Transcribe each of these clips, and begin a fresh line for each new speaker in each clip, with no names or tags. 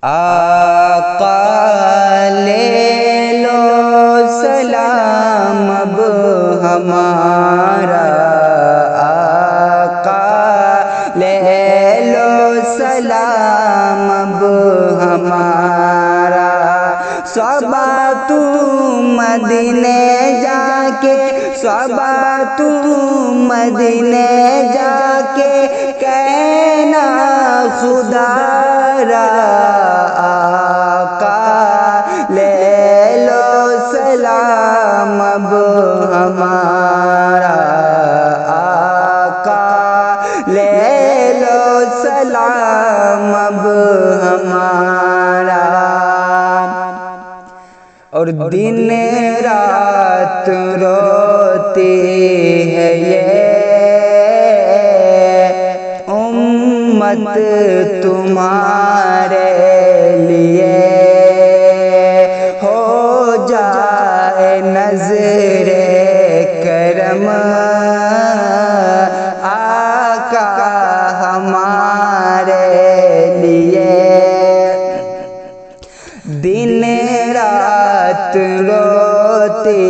آقا لے لو سلام اب ہمارا، آقا لے لو سلام اب ہمارا، صبا تو مدینے جا کے، صبا تو مدینے جا کے کہنا خدا را، آقا لے لو سلام اب ہمارا، آقا لے لو سلام اب ہمارا۔ اور دن رات روتی ہے یہ امت تمہارے لیے، ہو جائے نظر کرم آقا ہمارے لیے، دن رات روتی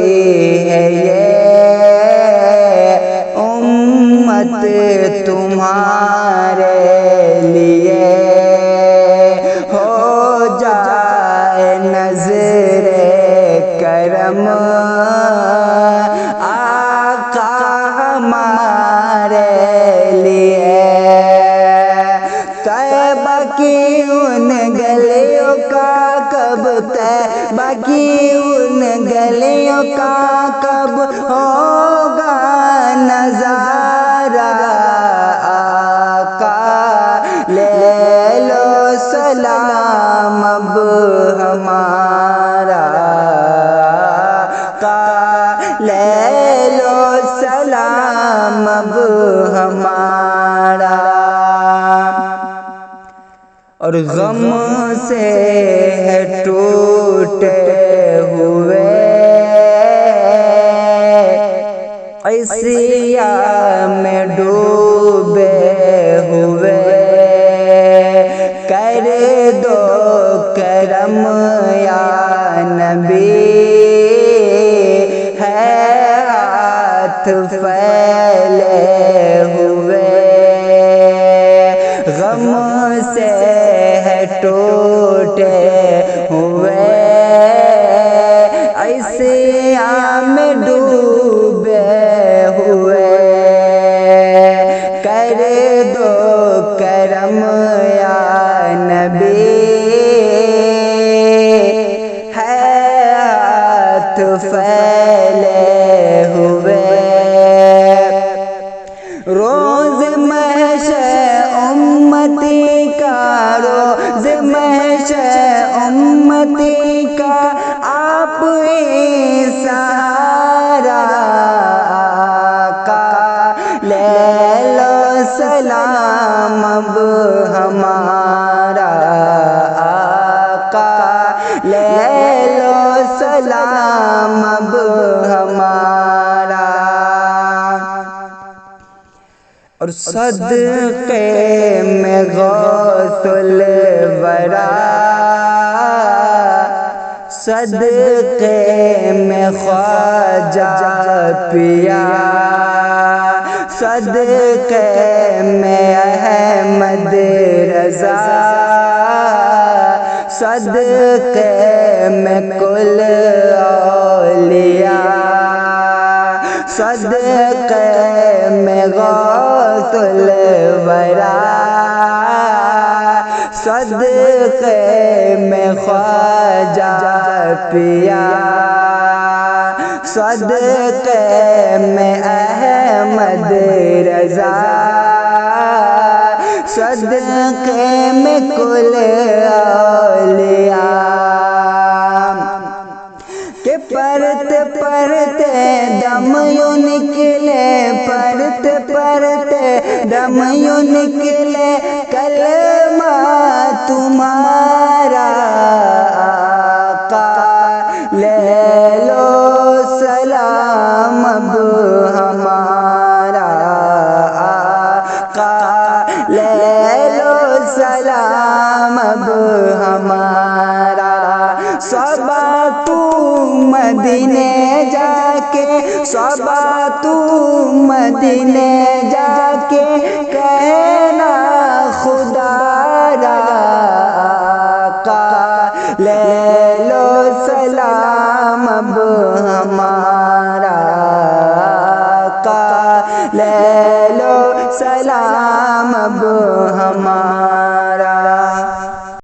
ہے یہ امت تمہارے لیے، ہو جائے نظر کرم آقا ہمارے لیے، طیبہ کی ان گلیوں کا کب، طیبہ کی ان گلیوں کا کب ہوگا نظارہ، آقا لے لو سلام اب ہمارا، آقا لے لو سلام اب ہمارا۔ اور غم سے ہے ٹوٹے ہوئے عصیاں میں ڈوبے ہوئے، کر دو کرم یا نبی، ہے ہاتھ پھیلے ہوئے، غم سے ہے ٹوٹے ہوئے عصیاں میں ڈوبے ہوئے، کر دو کرم یا نبی، ہے ہاتھ پھیلے ہوئے، روز محشر امتی کا، روز محشر امتی کا آپ ہی سہارا، آقا لے لو سلام اب ہمارا، آقا لے لو سلام اب ہمارا۔ اور صدقے میں غوث الورا، صدقے میں خواجہ پیا، صدقے میں احمد رضا، صدقے میں کل اولیاء، صدقے میں غوث الورا، صدقے میں خواجہ پیا، صدقے میں احمد رضا، صدقے میں کل اولیاء، کہ پرتے پرتے دم یوں نکلے، پرتے پرتے دم یوں نکلے کلمہ تمہارا، آقا لے لو سلام اب ہمارا، آقا لے لو سلام اب ہمارا۔ صبا تو مدینے جا کے، صبا تو مدینے جا کے کہنا خدا را آقا لے لو سلام اب ہمارا آقا لے لو سلام اب ہمارا